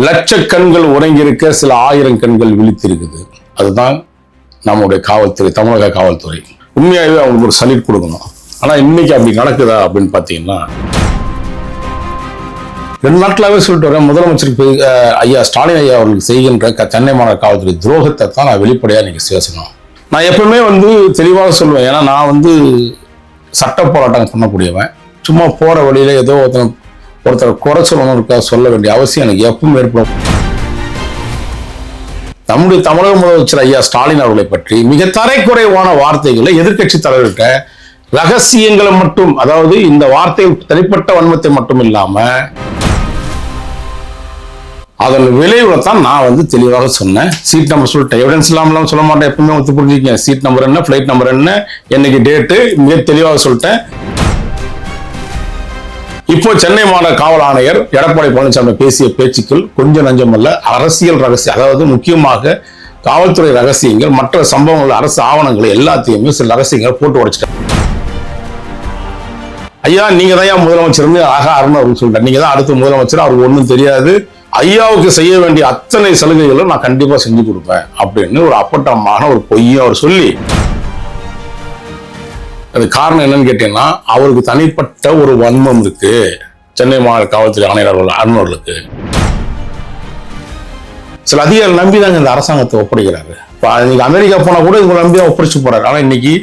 லட்சக்கண்கள் உறங்கியிருக்க சில ஆயிரம் கண்கள் விழித்திருக்குது. அதுதான் நம்முடைய காவல்துறை, தமிழக காவல்துறை. உண்மையாகவே அவங்களுக்கு ஒரு சல்யூட் கொடுக்கணும். ஆனா இன்னைக்கு அப்படி நடக்குதா அப்படின்னு பாத்தீங்கன்னா, 2 நாட்களாவே சொல்லிட்டு வரேன், முதலமைச்சருக்கு ஐயா ஸ்டாலின் ஐயா அவர்களுக்கு செய்கின்ற சென்னை மாநகர காவல்துறை துரோகத்தை தான் நான் வெளிப்படையா நீங்க பேசணும். நான் எப்பவுமே தெளிவாக சொல்லுவேன். ஏன்னா நான் சட்ட போராட்டம் பண்ணக்கூடியவன். சும்மா போற வழியில ஏதோ ஒருத்தர் குறை சொல்லணும்னு சொல்ல வேண்டிய அவசியம் எனக்கு எப்பவும் ஏற்படும். நம்முடைய தமிழக முதலமைச்சர் ஐயா ஸ்டாலின் அவர்களை பற்றி மிக தரைக்குறைவான வார்த்தைகளை எதிர்கட்சி தலைவர்கிட்ட ரகசியங்களை மட்டும், அதாவது இந்த வார்த்தை தனிப்பட்ட வன்மத்தை மட்டும் இல்லாம அதன் விளைவுல தான் நான் தெளிவாக சொன்னேன். சீட் நம்பர் சொல்லிட்டேன், எவிடன்ஸ் இல்லாமலாம் சொல்ல மாட்டேன். எப்பவுமே புரிஞ்சுக்கங்க. சீட் நம்பர் என்ன, பிளைட் நம்பர் என்ன, என்னைக்கு டேட்டு, மிக தெளிவாக சொல்லிட்டேன். இப்போ சென்னை மாநகர காவல் ஆணையர் எடப்பாடி பழனிசாமி பேசிய பேச்சுக்கள் கொஞ்சம் நஞ்சமல்ல, அரசியல் ரகசியம். அதாவது முக்கியமாக காவல்துறை ரகசியங்கள், மற்ற சம்பவங்கள், அரசு ஆவணங்கள் எல்லாத்தையுமே சில ரகசியங்கள் போட்டு உடைச்சிட்டாங்க. ஐயா நீங்க தான் முதலமைச்சர் அருண் அவர்கள் சொல்லிட்டார். நீங்க தான் அடுத்த முதலமைச்சர், அவருக்கு ஒன்றும் தெரியாது, ஐயாவுக்கு செய்ய வேண்டிய அத்தனை சலுகைகளும் நான் கண்டிப்பா செஞ்சு கொடுப்பேன் அப்படின்னு ஒரு அப்பட்டமான ஒரு பொய்யை அவர் சொல்லி, அது காரணம் என்னன்னு கேட்டீங்கன்னா, அவருக்கு தனிப்பட்ட ஒரு வன்மம் இருக்கு சென்னை மாநகர காவல்துறை ஆணையர் அருண் அவர்களுக்கு. சில அதிகாரிகள் நம்பிதாங்க இந்த அரசாங்கத்தை ஒப்படைக்கிறாரு. இன்னைக்கு அமெரிக்கா போனா கூட இவங்க நம்பி ஒப்படைச்சு போறாரு. ஆனா இன்னைக்கு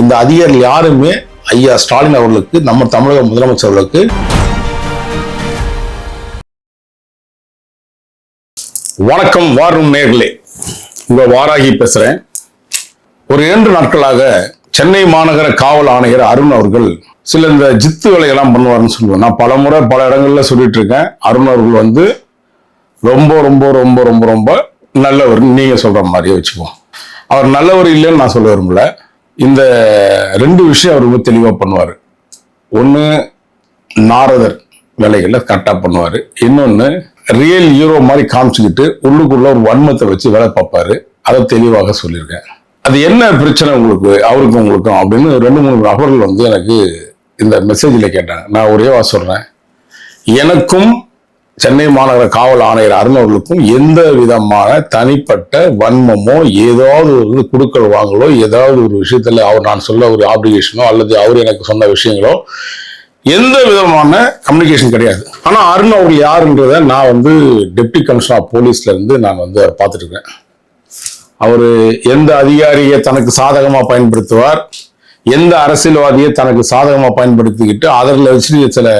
இந்த அதிகாரிகள் யாருமே ஐயா ஸ்டாலின் அவர்களுக்கு, நம்ம தமிழக முதலமைச்சர் அவர்களுக்கு வணக்கம். வாரும் நேர்களே, உங்க வாராகி பேசுறேன். ஒரு 2 நாட்களாக சென்னை மாநகர காவல் ஆணையர் அருண் அவர்கள் சில இந்த ஜித்து வேலையெல்லாம் பண்ணுவாருன்னு சொல்லுவேன். நான் பல முறை பல இடங்கள்ல சொல்லிட்டு இருக்கேன். அருண் அவர்கள் ரொம்ப ரொம்ப ரொம்ப ரொம்ப ரொம்ப நல்லவர், நீங்க சொல்ற மாதிரியே வச்சுப்போம். அவர் நல்லவர் இல்லைன்னு நான் சொல்ல விரும்பல. இந்த 2 விஷயம் அவர் ரொம்ப தெளிவா பண்ணுவாரு. ஒண்ணு, நாரதர் வேலைகளை கரெக்டா பண்ணுவாரு. இன்னொன்னு, ரியல் ஹீரோ மாதிரி காமிச்சுக்கிட்டு உள்ளுக்குள்ள ஒரு வன்மத்தை வச்சு வேலை பார்ப்பாரு. அதை தெளிவாக சொல்லியிருக்கேன். அது என்ன பிரச்சனை உங்களுக்கு, அவருக்கும் உங்களுக்கும் அப்படின்னு 2-3 நபர்கள் எனக்கு இந்த மெசேஜ்ல கேட்டாங்க. நான் ஒரே சொல்றேன், எனக்கும் சென்னை மாநகர காவல் ஆணையர் அருண் அவர்களுக்கும் எந்த விதமான தனிப்பட்ட வன்மமோ, ஏதாவது ஒரு குடுக்கல் வாங்கலோ, ஏதாவது ஒரு விஷயத்துல நான் சொல்ல ஒரு ஆப்ளிகேஷனோ அல்லது அவர் எனக்கு சொன்ன விஷயங்களோ எந்த விதமான கம்யூனிகேஷன் கிடையாது. ஆனா அருண் அவர்கள் யாருன்றத நான் டெப்டி கமிஷனர் ஆஃப் போலீஸ்ல இருந்து நான் பார்த்துட்டு இருக்கேன். அவரு எந்த அதிகாரியை தனக்கு சாதகமா பயன்படுத்துவார், எந்த அரசியல்வாதியை தனக்கு சாதகமா பயன்படுத்திக்கிட்டு அதில் வச்சு சில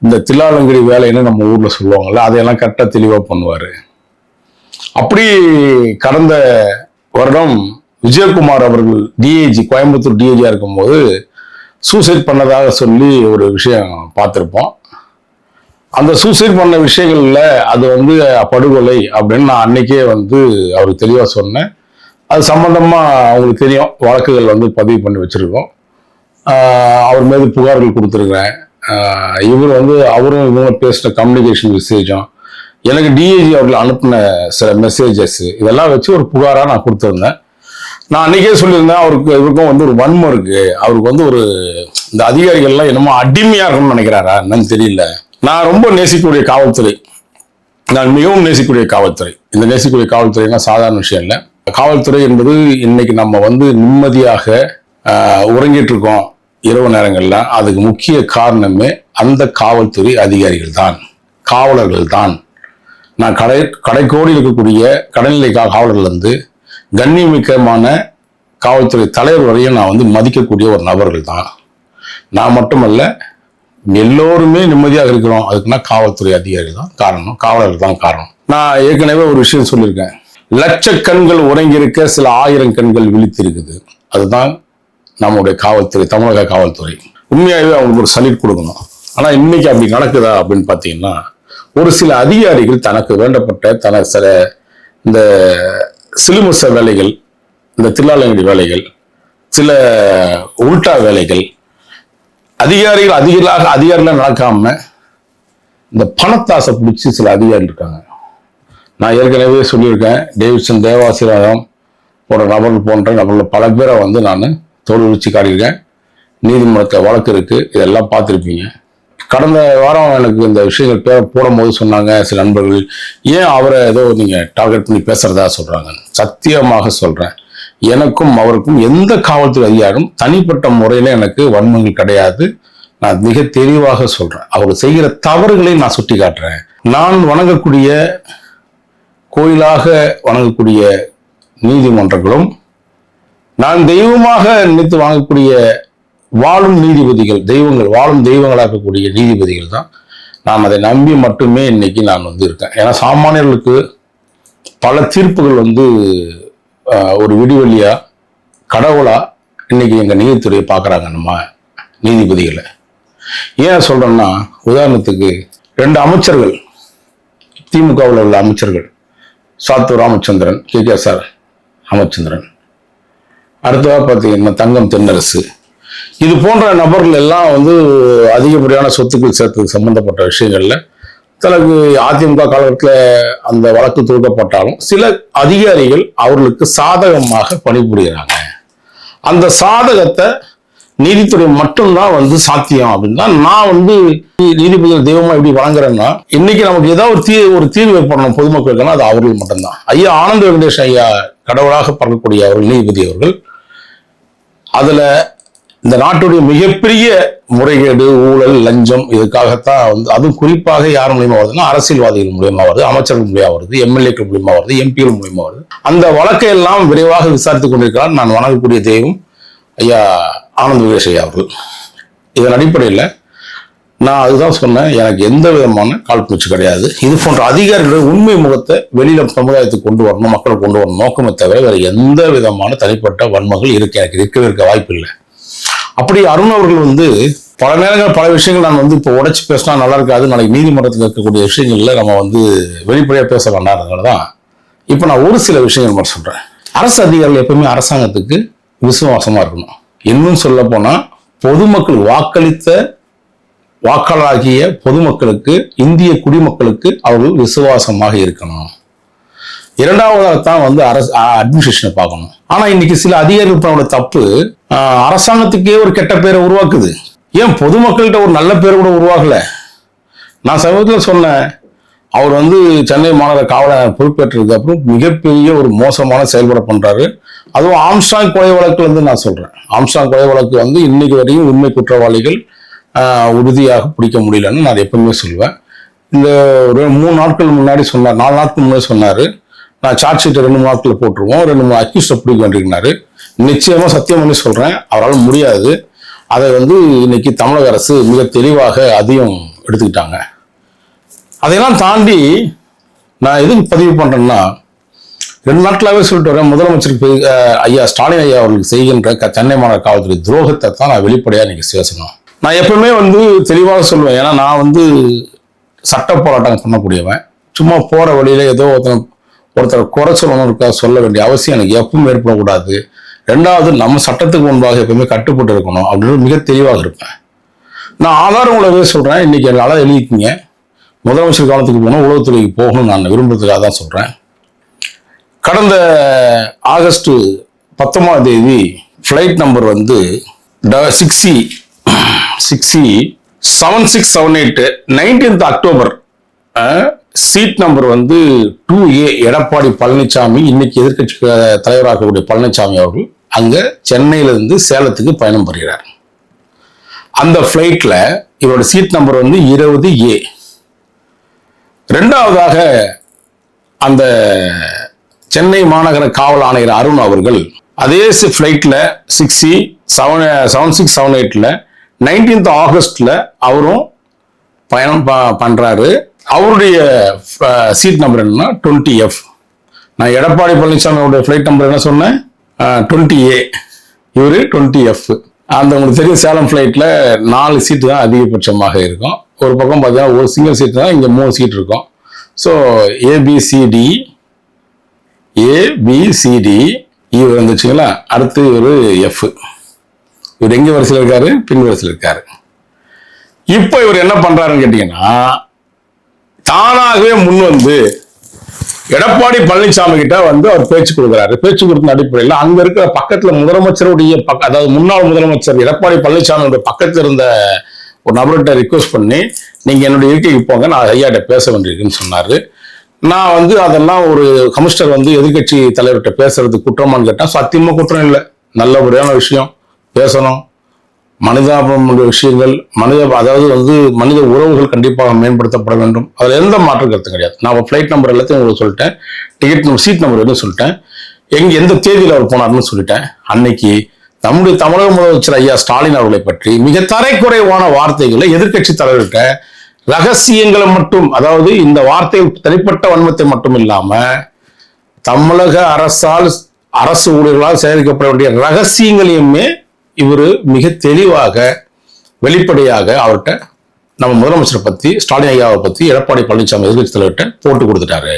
இந்த தில்லாலங்கடி வேலைன்னு நம்ம ஊர்ல சொல்லுவாங்கல்ல, அதையெல்லாம் கரெக்டா தெளிவா பண்ணுவாரு. அப்படி கடந்த வருடம் விஜயகுமார் அவர்கள் டிஐஜி, கோயம்புத்தூர் டிஐஜியா இருக்கும்போது சூசைட் பண்ணதாக சொல்லி ஒரு விஷயம் பார்த்திருப்போம். அந்த சூசைட் பண்ண விஷயங்கள்ல அது படுகொலை அப்படின்னு நான் அன்னைக்கே அவருக்கு தெளிவா சொன்னேன். அது சம்பந்தமா அவங்களுக்கு தெரியும், வழக்குகள் பதிவு பண்ணி வச்சிருக்கோம். அவர் மீது புகார்கள் கொடுத்துருக்கிறேன். இவர் அவரும் இவங்க பேசின கம்யூனிகேஷன் மெசேஜும், எனக்கு டிஐஜி அவர்கள் அனுப்பின சில மெசேஜஸ், இதெல்லாம் வச்சு ஒரு புகாரா நான் கொடுத்துருந்தேன். நான் அன்னைக்கே சொல்லியிருந்தேன், இவருக்கும் ஒரு வன்மம் இருக்கு, அவருக்கு ஒரு இந்த அதிகாரிகள்லாம் என்னமோ அடிமையா இருக்கணும்னு நினைக்கிறாரா என்னன்னு தெரியல. நான் ரொம்ப நேசிக்கக்கூடிய காவல்துறை, நான் மிகவும் நேசிக்கக்கூடிய காவல்துறை. இந்த நேசிக்கக்கூடிய காவல்துறைனா சாதாரண விஷயம் இல்லை. காவல்துறை என்பது இன்னைக்கு நம்ம நிம்மதியாக உறங்கிட்டு இருக்கோம் இரவு நேரங்கள்ல. அதுக்கு முக்கிய காரணமே அந்த காவல்துறை அதிகாரிகள் தான், காவலர்கள் தான். நான் கடைக்கோடி இருக்கக்கூடிய கடைநிலை காவலர்கள் கண்ணியமிக்கமான காவல்துறை தலைவர் வரையும் நான் மதிக்கக்கூடிய ஒரு நபர்கள் தான். நான் மட்டுமல்ல, எல்லோருமே நிம்மதியாக இருக்கிறோம் அதுக்குன்னா காவல்துறை அதிகாரிகள் தான் காரணம், காவலர்கள் தான் காரணம். நான் ஏற்கனவே ஒரு விஷயம் சொல்லியிருக்கேன், லட்சக்கண்கள் உறங்கியிருக்க சில ஆயிரம் கண்கள் விழித்திருக்குது. அதுதான் நம்முடைய காவல்துறை, தமிழக காவல்துறை. உண்மையாகவே அவங்களுக்கு ஒரு சல்யூட் கொடுக்கணும். ஆனா இன்னைக்கு அப்படி நடக்குதா அப்படின்னு பாத்தீங்கன்னா, ஒரு சில அதிகாரிகள் தனக்கு வேண்டப்பட்ட சில இந்த சிலுமச வேலைகள், இந்த தில்லாலங்கடி வேலைகள், சில உல்டா வேலைகள், அதிகாரிகள் நடக்காம இந்த பணத்தாசை பிடிச்சி சில அதிகாரிகள் இருக்காங்க. நான் ஏற்கனவே சொல்லியிருக்கேன், டேவிட்சன், தேவாசிரம் போன்ற நபர்கள் பல பேரை நான் தோல் உரிச்சு காட்டியிருக்கேன். நீதிமன்றத்தில் வழக்கு இருக்கு, இதெல்லாம் பார்த்துருப்பீங்க. கடந்த வாரம் எனக்கு இந்த விஷயங்கள் போடும்போது சொன்னாங்க சில நண்பர்கள், ஏன் அவரை ஏதோ நீங்க டார்கெட் பண்ணி பேசுறதா சொல்றாங்க. சத்தியமாக சொல்றேன், எனக்கும் அவருக்கும் எந்த காவல்துறை அதிகாரம் தனிப்பட்ட முறையில எனக்கு வன்மங்கள் கிடையாது. நான் மிக தெளிவாக சொல்றேன். அவர் செய்கிற தவறுகளை நான் சுட்டி காட்டுறேன். நான் வணங்கக்கூடிய கோயிலாக வணங்கக்கூடிய நீதிமன்றங்களும், நான் தெய்வமாக நினைத்து வாங்கக்கூடிய வாழும் நீதிபதிகள், தெய்வங்கள் வாழும் தெய்வங்களாக்கக்கூடிய நீதிபதிகள் தான். நான் அதை நம்பி மட்டுமே இன்னைக்கு நான் இருக்கேன். ஏன்னா சாமானியர்களுக்கு பல தீர்ப்புகள் ஒரு விடிவெளியா கடவுளா இன்னைக்கு எங்க நீதித்துறையை பார்க்குறாங்க. நம்ம நீதிபதிகளை ஏன் சொல்றேன்னா, உதாரணத்துக்கு 2 அமைச்சர்கள், திமுகவில் உள்ள அமைச்சர்கள், சாத்தூர் ராமச்சந்திரன், KKSR ராமச்சந்திரன், அடுத்ததாக பார்த்தீங்கன்னா தங்கம் தென்னரசு, இது போன்ற நபர்கள் எல்லாம் அதிகப்படியான சொத்துக்கள் சேர்த்து சம்பந்தப்பட்ட விஷயங்கள்ல தனக்கு அதிமுக காலத்தில் அந்த வழக்கு தொடுக்கப்பட்டாலும் சில அதிகாரிகள் அவர்களுக்கு சாதகமாக பணிபுரிகிறாங்க. அந்த சாதகத்தை நீதித்துறை மட்டும்தான் சாத்தியம் அப்படின்னு தான் நான் நீதிபதிகள் தெய்வமா எப்படி வழங்குறேன்னா, இன்னைக்கு நமக்கு ஏதாவது ஒரு தீர்வு ஏற்படணும் பொதுமக்களுக்குன்னா அது அவர்கள் மட்டும்தான். ஐயா ஆனந்த வெங்கடேஷ் ஐயா கடவுளாக பார்க்கக்கூடிய அவர்கள் நீதிபதி அவர்கள், அதுல இந்த நாட்டுடைய மிகப்பெரிய முறைகேடு, ஊழல், லஞ்சம் இதுக்காகத்தான் அதுவும் குறிப்பாக யார் மூலியமா வருதுன்னா அரசியல்வாதிகள் மூலியமா வருது, அமைச்சர்கள் மூலியமா வருது, எம்எல்ஏக்கள் மூலியமா வருது, எம்பிகள் மூலியமா வருது. அந்த வழக்கை எல்லாம் விரைவாக விசாரித்துக் கொண்டிருக்கிறார் நான் வணங்கக்கூடிய தெய்வம் ஐயா ஆனந்த வெங்கடேஷ் ஐயா அவர்கள். இதன் அடிப்படையில் நான் அதுதான் சொன்னேன், எனக்கு எந்த விதமான காழ்ப்புணர்ச்சி கிடையாது. இது போன்ற அதிகாரிகளுடைய உண்மை முகத்தை வெளியில சமுதாயத்துக்கு கொண்டு வரணும், மக்களுக்கு கொண்டு வரணும் நோக்கமே தவிர வேற எந்த விதமான தனிப்பட்ட வன்மங்கள் எனக்கு இருக்க வாய்ப்பு இல்லை. அப்படி அருண் அவர்கள் பல நேரங்கள் பல விஷயங்கள் நான் இப்போ உடைச்சு பேசினா நல்லா இருக்காது, நாளைக்கு நீதிமன்றத்தில் இருக்கக்கூடிய விஷயங்கள்ல நம்ம வெளிப்படையா பேச வேண்டாம்னாலதான் இப்போ நான் ஒரு சில விஷயங்கள் மட்டும் சொல்றேன். அரசு அதிகாரிகள் எப்பவுமே அரசாங்கத்துக்கு விசுவாசமா இருக்கணும். இன்னும் சொல்ல போனா பொதுமக்கள் வாக்களித்த வாக்காளராகிய பொதுமக்களுக்கு, இந்திய குடிமக்களுக்கு அவர்கள் விசுவாசமாக இருக்கணும். இரண்டாவதாகத்தான் அரசு அட்மினிஸ்ட்ரேஷனை பார்க்கணும். ஆனா இன்னைக்கு சில அதிகாரிகள் பண்ணோட தப்பு அரசாங்கத்துக்கே ஒரு கெட்ட பேரை உருவாக்குது. ஏன் பொதுமக்கள்கிட்ட ஒரு நல்ல பேர் கூட உருவாகல? நான் சமீபத்தில் சொன்னேன், அவர் சென்னை மாநகர காவலர் பொறுப்பேற்றதுக்கு அப்புறம் மிகப்பெரிய ஒரு மோசமான செயல்பட பண்றாரு. அதுவும் ஆம்ஸ்ட்ராங் கொலை வழக்குல நான் சொல்றேன், ஆம்ஸ்ட்ராங் கொலை வழக்கு இன்னைக்கு வரையும் உண்மை குற்றவாளிகள் உறுதியாக பிடிக்க முடியலன்னு நான் எப்பவுமே சொல்லுவேன். இந்த ஒரு 3 நாட்கள் முன்னாடி சொன்னார், 4 நாட்கள் முன்னாடி சொன்னாரு, நான் சார்ஜ் ஷீட்டை 2-3 நாட்கள் போட்டுருவோம், 2-3 அக்யூஸ்டை பிடிக்க வேண்டியிருந்தாரு. நிச்சயமா சத்தியம் பண்ணி சொல்றேன், அவரால் முடியாது. அதை இன்னைக்கு தமிழக அரசு மிக தெளிவாக அதையும் எடுத்துக்கிட்டாங்க. அதையெல்லாம் தாண்டி நான் எதுக்கு பதிவு பண்றேன்னா, 2 நாட்களாகவே சொல்லிட்டு வரேன், முதலமைச்சருக்கு ஐயா ஸ்டாலின் ஐயா அவர்களுக்கு செய்கின்ற சென்னை மாநகர காவல்துறை துரோகத்தை தான் நான் வெளிப்படையா இன்னைக்கு பேசணும். நான் எப்பவுமே தெளிவாக சொல்லுவேன். ஏன்னா நான் சட்ட போராட்டம் பண்ணக்கூடியவன். சும்மா போற வழியில ஏதோ ஒருத்தர் குறை சொல்லணும் சொல்ல வேண்டிய அவசியம் எனக்கு எப்பவும் ஏற்படக்கூடாது. 2வது, நம்ம சட்டத்துக்கு முன்பாக எப்பவுமே கட்டுப்பட்டு இருக்கணும் அப்படின்னு மிக தெளிவாக இருப்பேன். நான் ஆதாரங்களவே சொல்றேன். இன்னைக்கு என்னால் எழுதிக்கிங்க, முதலமைச்சர் காலத்துக்கு போகணும், உளவுத்துறைக்கு போகணும் நான் விரும்புறதுக்காக தான் சொல்றேன். கடந்த ஆகஸ்ட் 19ஆம் தேதி flight number 7678 19th October seat number 2A Edappadi Palaniswami, இன்னைக்கு எதிர்கட்சி தலைவராகக்கூடிய பழனிசாமி அவர்கள் அங்க சென்னையிலிருந்து சேலத்துக்கு பயணம் பெறுகிறார். அந்த பிளைட்ல இவரோட சீட் நம்பர் 20A. 2வதாக அந்த சென்னை மாநகர காவல் ஆணையர் அருண் அவர்கள் அதே பிளைட்ல 7678ல 19th ஆகஸ்ட்ல அவரும் பயணம் பண்றாரு. அவருடைய சீட் நம்பர் என்னன்னா 20F. நான் எடப்பாடி பழனிசாமியோட ஃபிளைட் நம்பர் என்ன சொன்னேன், 20A, இவரு 20F. அந்த உங்களுக்கு தெரியும், சேலம் ஃபிளைட்ல 4 சீட்டு தான் அதிகபட்சமாக இருக்கும். ஒரு பக்கம் பார்த்தீங்கன்னா ஒரு சிங்கிள் சீட் தான், இங்க 3 சீட் இருக்கும். ஸோ ABCD இவர் வந்துச்சுங்களா. அடுத்து இவர் F. இவர் எங்க வரிசையில் இருக்காரு, பின் வரிசையில் இருக்காரு. இப்போ இவர் என்ன பண்றாருன்னு கேட்டீங்கன்னா, தானாகவே முன் எடப்பாடி பழனிசாமி கிட்ட அவர் பேச்சு கொடுக்குறாரு. பேச்சு கொடுத்த அடிப்படையில் அங்க இருக்கிற பக்கத்துல முதலமைச்சருடைய அதாவது முன்னாள் முதலமைச்சர் எடப்பாடி பழனிசாமியோட பக்கத்துல இருந்த ஒரு நபர்கிட்ட ரிக்வஸ்ட் பண்ணி நீங்க என்னுடைய இருக்கைக்கு போங்க, நான் ஐயாட்ட பேச வேண்டியிருக்குன்னு சொன்னாரு. நான் வந்து அதெல்லாம் ஒரு கமிஷனர் வந்து எதிர்கட்சி தலைவர்கிட்ட பேசுறது குற்றமான்னு கேட்டேன். சத்தியமா குற்றம் இல்லை, நல்லபடியான விஷயம், பேசணும். மனிதாபமுடைய விஷயங்கள், அதாவது வந்து மனித உறவுகள் கண்டிப்பாக மேம்படுத்தப்பட வேண்டும். அதுல எந்த மாற்று கருத்தும் கிடையாது. நான் ஃபிளைட் நம்பர் எல்லாத்தையும் உங்களுக்கு சொல்லிட்டேன், டிக்கெட் நம்பர், சீட் நம்பர் எதுவும் சொல்லிட்டேன், எந்த தேதியில் அவர் போனார்னு சொல்லிட்டேன். அன்னைக்கு நம்முடைய தமிழக முதலமைச்சர் ஐயா ஸ்டாலின் அவர்களை பற்றி மிக தரைக்குறைவான வார்த்தைகளை எதிர்கட்சி தலைவர்கிட்ட ரகசியங்களை மட்டும், அதாவது இந்த வார்த்தைகள் தனிப்பட்ட வன்மத்தை மட்டும் இல்லாம தமிழக அரசு ஊழியர்களால் சேகரிக்கப்பட வேண்டிய ரகசியங்களையுமே இவர் மிக தெளிவாக வெளிப்படையாக அவர்கிட்ட நம்ம முதலமைச்சரை பத்தி, ஸ்டாலின் ஐயாவை பத்தி எடப்பாடி பழனிசாமி எதிர்கட்சி தலைவர்கிட்ட போட்டு கொடுத்துட்டாரு.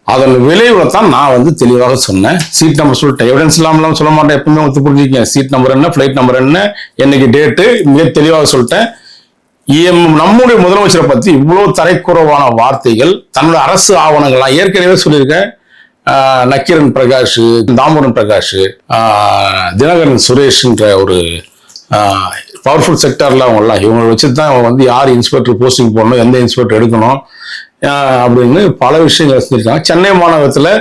அதன் விளைவுல தான் நான் வந்து தெளிவாக சொன்னேன். சீட் நம்பர் சொல்லிட்டேன், எவிடன்ஸ் இல்லாமலாம் சொல்ல மாட்டேன், எப்பவுமே வந்து புரிஞ்சுக்கங்க. சீட் நம்பர் என்ன, ஃபிளைட் நம்பர் என்ன, என்னைக்கு டேட்டு, மிக தெளிவாக சொல்லிட்டேன். நம்முடைய முதலமைச்சரை பத்தி இவ்வளவு தரைக்குறவான வார்த்தைகள் தன்னுடைய அரசு ஆவணங்கள்லாம் ஏற்கனவே சொல்லியிருக்கேன். நக்கீரன் பிரகாஷ், தாமோதரன் பிரகாஷ், தினகரன் சுரேஷ்ன்ற ஒரு பவர்ஃபுல் செக்டர்ல அவங்கெல்லாம் இவங்களை வச்சுதான் அவங்க வந்து யார் இன்ஸ்பெக்டர் போஸ்டிங் போடணும், எந்த இன்ஸ்பெக்டர் எடுக்கணும் அப்படின்னு பல விஷயங்கள் செஞ்சிருக்காங்க. சென்னை மாநகரத்தில்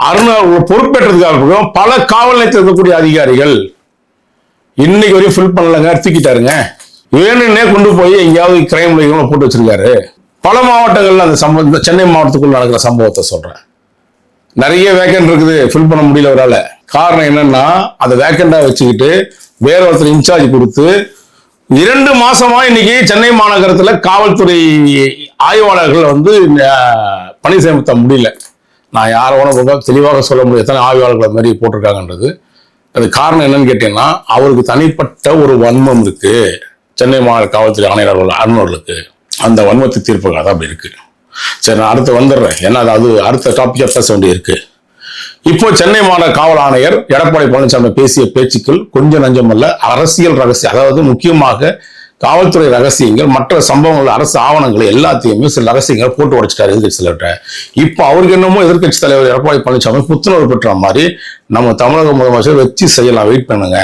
அருண் பொறுப்பேற்றதுக்காக பல காவல் நிலையத்தில் இருக்கக்கூடிய அதிகாரிகள் இன்னைக்கு வரையும் ஃபில் பண்ணலங்க, தூக்கிட்டாருங்க. வேணுன்னே கொண்டு போய் எங்கேயாவது கிரைம் போட்டு வச்சிருக்காரு. பல மாவட்டங்கள்ல அந்த சம்பவம், சென்னை மாவட்டத்துக்குள்ள நடக்கிற சம்பவத்தை சொல்றேன். நிறைய வேக்கண்ட் இருக்குது, ஃபில் பண்ண முடியல அவரால். காரணம் என்னன்னா, அந்த வேக்கண்டா வச்சுக்கிட்டு வேற ஒருத்தர் இன்சார்ஜ் கொடுத்து 2 மாசமா இன்னைக்கு சென்னை மாநகரத்துல காவல்துறை ஆய்வாளர்கள் வந்து பணி செய்ய முடியல. நான் யாரோட தெளிவாக சொல்ல முடியும் எத்தனை ஆய்வாளர்கள் மாதிரி போட்டிருக்காங்கன்றது. அது காரணம் என்னன்னு கேட்டீங்கன்னா, அவருக்கு தனிப்பட்ட ஒரு வன்மம் இருக்கு சென்னை மாநகர காவல்துறை ஆணையர் அருணர்களுக்கு. அந்த வன்மத்தை தீர்ப்புக்காக தான் அப்படி இருக்கு. சரி, நான் அடுத்து வந்துடுறேன், ஏன்னா அது அடுத்த டாபிக்கா பேச வேண்டிய இருக்கு. இப்போ சென்னை மாநகர காவல் ஆணையர் எடப்பாடி பழனிசாமி பேசிய பேச்சுக்கள் கொஞ்சம் நஞ்சமல்ல, அரசியல் ரகசியம், அதாவது முக்கியமாக காவல்துறை ரகசியங்கள், மற்ற சம்பவங்கள், அரசு ஆவணங்கள் எல்லாத்தையுமே சில ரகசியங்கள் போட்டு உடைச்சிட்டாரு எதிர்கட்சி தலைவர்கிட்ட. இப்போ அவருக்கு என்னமோ எதிர்கட்சி தலைவர் எடப்பாடி பழனிசாமி புத்துணர்வு பெற்ற மாதிரி நம்ம தமிழக முதலமைச்சர் வச்சு செய்யலாம், வெயிட் பண்ணுங்க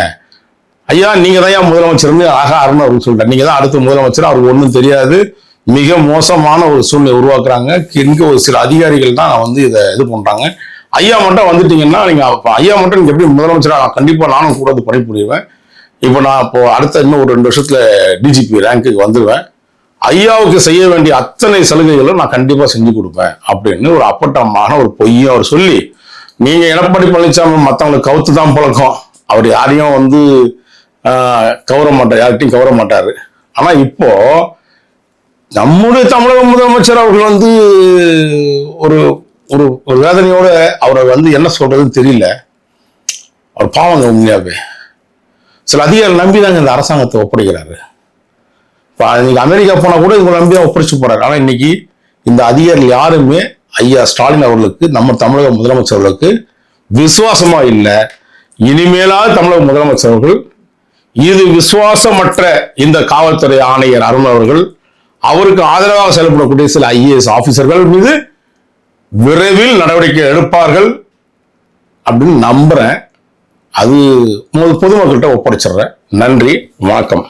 ஐயா, நீங்க தான் முதலமைச்சர் அருண் அப்படின்னு சொல்லிட்டாரு. நீங்க தான் அடுத்த முதலமைச்சர், அவருக்கு ஒன்றும் தெரியாது, மிக மோசமான ஒரு சூழ்நிலை உருவாக்குறாங்க. இங்க ஒரு சில அதிகாரிகள் தான் வந்து இதை இது பண்றாங்க. ஐயா மட்டும் வந்துட்டீங்கன்னா நீங்க ஐயா மட்டும் நீங்க எப்படி முதலமைச்சராக கண்டிப்பா நானும் கூட பணிபுரிவேன். இப்போ நான் இப்போ அடுத்த இன்னும் ஒரு 2 வருஷத்துல டிஜிபி ரேங்குக்கு வந்துடுவேன். ஐயாவுக்கு செய்ய வேண்டிய அத்தனை சலுகைகளும் நான் கண்டிப்பா செஞ்சு கொடுப்பேன் அப்படின்னு ஒரு அப்பட்டமான ஒரு பொய்யும் அவர் சொல்லி, நீங்க எடப்பாடி பழனிசாமி மற்றவங்களுக்கு கவுத்து தான் பழக்கம், அவர் யாரையும் வந்து கவர மாட்டார், யார்கிட்டையும் கவர மாட்டாரு. ஆனா இப்போ நம்முடைய தமிழக முதலமைச்சர் அவர்கள் வந்து ஒரு ஒரு ஒரு வேதனையோட அவரை வந்து என்ன சொல்றதுன்னு தெரியல. அவர் பாவங்க உண்மையாவே. சில அதிகாரிகள் நம்பிதாங்க இந்த அரசாங்கத்தை ஒப்படைக்கிறாரு. இன்னைக்கு அமெரிக்கா போனா கூட இவங்க நம்பிதான் ஒப்படைச்சு போறாரு. ஆனா இன்னைக்கு இந்த அதிகாரிகள் யாருமே ஐயா ஸ்டாலின் அவர்களுக்கு, நம்ம தமிழக முதலமைச்சர் அவர்களுக்கு விசுவாசமா இல்லை. இனிமேலாவது தமிழக முதலமைச்சர் அவர்கள் இது விசுவாசமற்ற இந்த காவல்துறை ஆணையர் அருண் அவர்கள், அவருக்கு ஆதரவாக செயல்படக்கூடிய சில ஐஏஎஸ் ஆபீசர்கள் மீது விரைவில் நடவடிக்கை எடுப்பார்கள் அப்படின்னு நம்புறேன். அது பொதுமக்கள்கிட்ட ஒப்படைச்சிடுறேன். நன்றி, வணக்கம்.